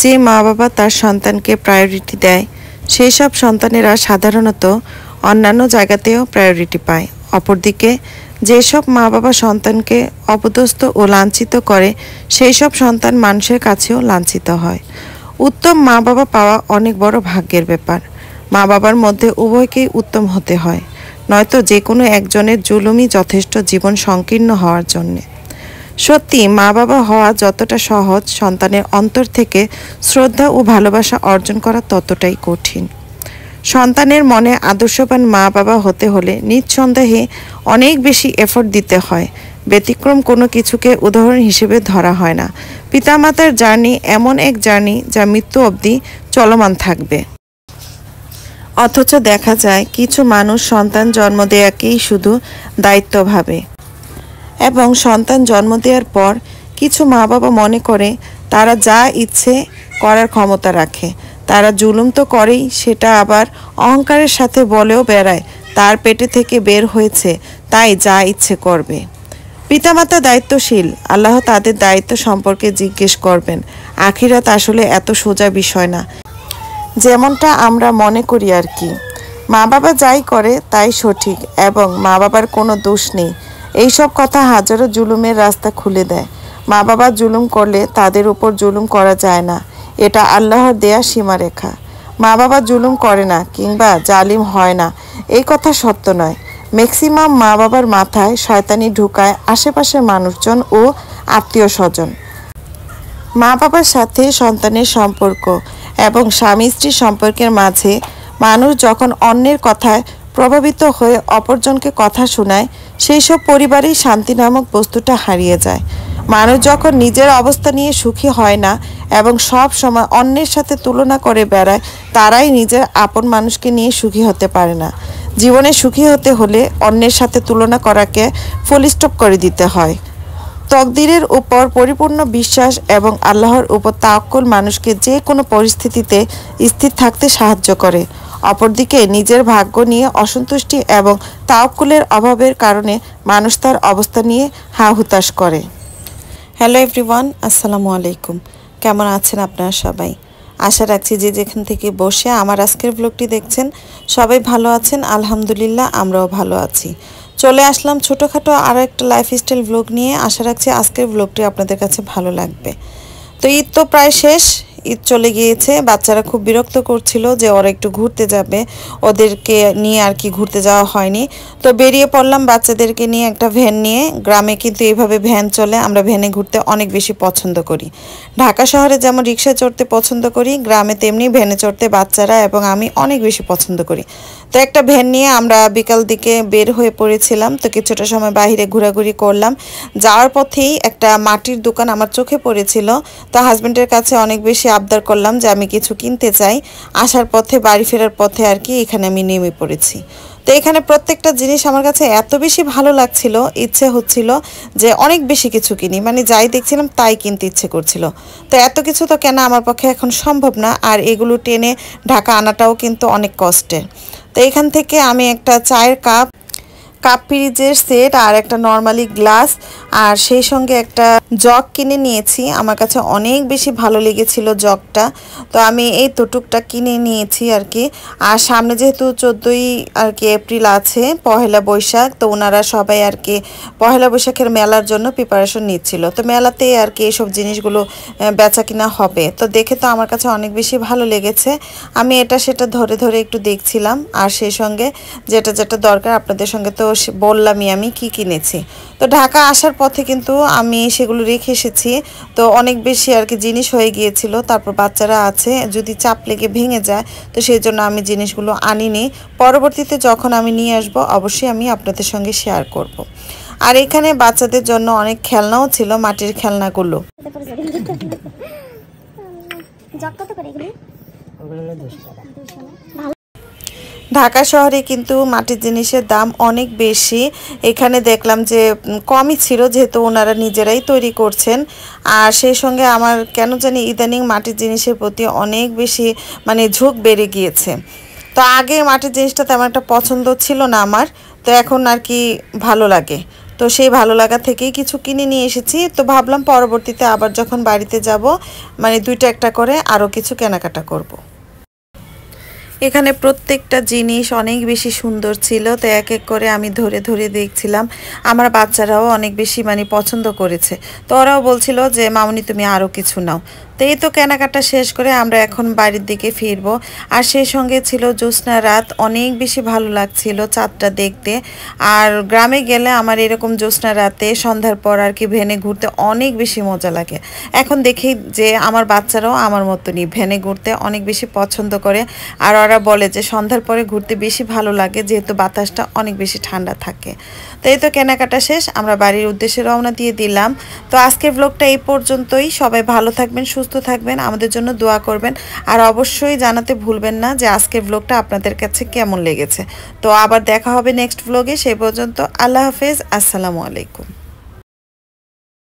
যে মা বাবা তার সন্তানকে প্রায়োরিটি দেয় সেই সব সন্তানেরা সাধারণত অন্যান্য জায়গাতেও প্রায়োরিটি পায়। অপরদিকে যেসব মা বাবা সন্তানকে অপদস্থ ও লাঞ্ছিত করে সেই সব সন্তান মানুষের কাছেও লাঞ্ছিত হয়। উত্তম মা বাবা পাওয়া অনেক বড় ভাগ্যের ব্যাপার। মা বাবার মধ্যে উভয়কেই উত্তম হতে হয়, নয়তো যে কোনো একজনের জুলুমই যথেষ্ট জীবন সংকীর্ণ হওয়ার জন্যে। সত্যি মা বাবা হওয়া যতটা সহজ, সন্তানের অন্তর থেকে শ্রদ্ধা ও ভালোবাসা অর্জন করা ততটাই কঠিন। সন্তানের মনে আদর্শবান মা বাবা হতে হলে নিঃসন্দেহে অনেক বেশি এফোর্ট দিতে হয়। ব্যতিক্রম কোনো কিছুকে উদাহরণ হিসেবে ধরা হয় না। পিতামাতার জার্নি এমন এক জার্নি যা মৃত্যু অবধি চলমান থাকবে। অথচ দেখা যায় কিছু মানুষ সন্তান জন্ম দেয়াকেই শুধু দায়িত্ব ভাবে, এবং সন্তান জন্ম দেওয়ার পর কিছু মা বাবা মনে করে তারা যা ইচ্ছে করার ক্ষমতা রাখে। তারা জুলুম তো করেই, সেটা আবার অহংকারের সাথে বলেও বেড়ায় তার পেটে থেকে বের হয়েছে তাই যা ইচ্ছে করবে। পিতামাতা দায়িত্বশীল, আল্লাহ তাদের দায়িত্ব সম্পর্কে জিজ্ঞেস করবেন। আখিরাত আসলে এত সোজা বিষয় না যেমনটা আমরা মনে করি আর কি। মা বাবা যাই করে তাই সঠিক এবং মা বাবার কোনো দোষ নেই, এইসব কথা হাজারো জুলুমের রাস্তা খুলে দেয়। মা বাবা জুলুম করলে তাদের উপর জুলুম করা যায় না, এটা আল্লাহর দেয়া সীমারেখা। মা বাবা জুলুম করে না কিংবা জালিম হয় না এই কথা সত্য নয়। ম্যাক্সিমাম মা বাবার মাথায় শয়তানি ঢুকায় আশেপাশের মানুষজন ও আত্মীয় স্বজন। মা বাবার সাথে সন্তানের সম্পর্ক এবং স্বামী স্ত্রীর সম্পর্কের মাঝে মানুষ যখন অন্যের কথায় প্রভাবিত হয়ে অপরজনকে কথা শোনায়, সেই সব পরিবারেই শান্তি নামক বস্তুটা হারিয়ে যায়। মানুষ যখন নিজের অবস্থা নিয়ে সুখী হয় না এবং সব সময় অন্যের সাথে তুলনা করে বেড়ায়, তারাই নিজের আপন মানুষকে নিয়ে সুখী হতে পারে না। জীবনে সুখী হতে হলে অন্যের সাথে তুলনা করাকে ফুল স্টপ করে দিতে হয়। তকদিরের উপর পরিপূর্ণ বিশ্বাস এবং আল্লাহর উপর তাওয়াক্কুল মানুষকে যে কোনো পরিস্থিতিতে স্থির থাকতে সাহায্য করে। অপরদিকে নিজের ভাগ্য নিয়ে অসন্তুষ্টি এবং তাওয়াক্কুলের অভাবের কারণে মানুষ তার অবস্থা নিয়ে হা হুতাশ করে। হ্যালো এভরিওয়ান, আসসালামু আলাইকুম। কেমন আছেন আপনারা সবাই? আশা রাখছি যে যেখান থেকে বসে আমার আজকের ব্লগটি দেখছেন সবাই ভালো আছেন। আলহামদুলিল্লাহ, আমরাও ভালো আছি। চলে আসলাম ছোটোখাটো আরও একটা লাইফস্টাইল ব্লগ নিয়ে। আশা রাখছি আজকের ব্লগটি আপনাদের কাছে ভালো লাগবে। তো ঈদ তো প্রায় শেষ, ঈদ চলে গিয়েছে। বাচ্চারা খুব বিরক্ত করছিল যে ওরা একটু ঘুরতে যাবে, ওদেরকে নিয়ে আর কি ঘুরতে যাওয়া হয়নি। তো বেরিয়ে পড়লাম বাচ্চাদেরকে নিয়ে একটা ভ্যান নিয়ে। গ্রামে কিন্তু এইভাবে ভ্যান চলে, আমরা ভ্যানে ঘুরতে অনেক বেশি পছন্দ করি। ঢাকা শহরে যেমন রিক্সায় চড়তে পছন্দ করি, গ্রামে তেমনি ভ্যানে চড়তে বাচ্চারা এবং আমি অনেক বেশি পছন্দ করি। তো একটা ভ্যান নিয়ে আমরা বিকাল দিকে বের হয়ে পড়েছিলাম। তো কিছুটা সময় বাইরে ঘোরাঘুরি করলাম। যাওয়ার পথেই একটা মাটির দোকান আমার চোখে পড়েছিল। তো হাজব্যান্ডের কাছে অনেক বেশি আবদার করলাম যে আমি কিছু কিনতে চাই। আসার পথে, বাড়ি ফেরার পথে আর কি এখানে আমি নেমে পড়েছি। তো এখানে প্রত্যেকটা জিনিস আমার কাছে এত বেশি ভালো লাগছিল, ইচ্ছে হচ্ছিল যে অনেক বেশি কিছু কিনি, মানে যাই দেখছিলাম তাই কিনতে ইচ্ছে করছিল। তো এত কিছু তো কেনা আমার পক্ষে এখন সম্ভব না, আর এগুলো টেনে ঢাকা আনাটাও কিন্তু অনেক কষ্টের। তো এখান থেকে আমি একটা চায়ের কাপ ফ্রিজের সেট আর একটা নর্মালি গ্লাস আর সেই সঙ্গে একটা জগ কিনে নিয়েছি। আমার কাছে অনেক বেশি ভালো লেগেছিল জগটা, তো আমি এই টুকটা কিনে নিয়েছি আর কি। আর সামনে যেহেতু 14ই আর কি এপ্রিল আছে, পহেলা বৈশাখ, তো ওনারা সবাই আর কি পহেলা বৈশাখের মেলার জন্য প্রিপারেশন নিচ্ছিল। তো মেলাতেই আর কি এইসব জিনিসগুলো বেচা কিনা হবে। তো দেখে তো আমার কাছে অনেক বেশি ভালো লেগেছে। আমি এটা সেটা ধরে ধরে একটু দেখছিলাম, আর সেই সঙ্গে যেটা যেটা দরকার আপনাদের সঙ্গে তো বললামই আমি কি কিনেছি। তো ঢাকা আসার পথে কিন্তু আমি সেগুলো রেখে এসেছি। তো অনেক বেশি আর কি জিনিস হয়ে গিয়েছিল। তারপর বাচ্চারা আছে, যদি চাপ লেগে ভেঙে যায়, তো সেই জন্য আমি জিনিসগুলো আনিনি। পরবর্তীতে যখন আমি নিয়ে আসবো অবশ্যই আমি আপনাদের সঙ্গে শেয়ার করব। আর এখানে বাচ্চাদের জন্য অনেক খেলনাও ছিল, মাটির খেলনাগুলো। ঢাকা শহরে কিন্তু মাটির জিনিসের দাম অনেক বেশি। এখানে দেখলাম যে কমই ছিল, যেহেতু ওনারা নিজেরাই তৈরি করছেন। আর সেই সঙ্গে আমার কেন জানি ইদানিং মাটির জিনিসের প্রতি অনেক বেশি মানে ঝোঁক বেড়ে গিয়েছে। তো আগে মাটির জিনিসটা তেমন একটা পছন্দ ছিল না আমার, তো এখন আর কি ভালো লাগে। তো সেই ভালো লাগা থেকেই কিছু কিনে নিয়ে এসেছি। তো ভাবলাম পরবর্তীতে আবার যখন বাড়িতে যাব মানে দুইটা একটা করে আরও কিছু কেনাকাটা করব। এখানে প্রত্যেকটা জিনিস অনেক বেশি সুন্দর ছিল, তো এক এক করে আমি ধরে ধরে দেখছিলাম। আমার বাচ্চারাও অনেক বেশি মানে পছন্দ করেছে, তো ওরাও বলছিল যে মামুনি তুমি আরও কিছু নাও। তো এই তো কেনাকাটা শেষ করে আমরা এখন বাড়ির দিকে ফিরবো। আর সেই সঙ্গে ছিল জ্যোৎস্না রাত, অনেক বেশি ভালো লাগছিল চাঁদটা দেখতে। আর গ্রামে গেলে আমার এরকম জ্যোৎস্না রাতে সন্ধ্যার পর আর কি ভ্যানে ঘুরতে অনেক বেশি মজা লাগে। এখন দেখি যে আমার বাচ্চারাও আমার মতনই ভ্যানে ঘুরতে অনেক বেশি পছন্দ করে। আর ওরা বলে যে সন্ধ্যার পরে ঘুরতে বেশি ভালো লাগে, যেহেতু বাতাসটা অনেক বেশি ঠান্ডা থাকে। তো এই তো কেনাকাটা শেষ, আমরা বাড়ির উদ্দেশ্যে রওনা দিয়ে দিলাম। তো আজকের ব্লগটা এই পর্যন্তই। সবাই ভালো থাকবেন, সুস্থ থাকবেন, আমাদের জন্য দোয়া করবেন। আর অবশ্যই জানাতে ভুলবেন না যে আজকের ব্লগটা আপনাদের কাছে কেমন লেগেছে। তো আবার দেখা হবে নেক্সট ব্লগে, সেই পর্যন্ত আল্লাহ হাফেজ, আসসালামু আলাইকুম।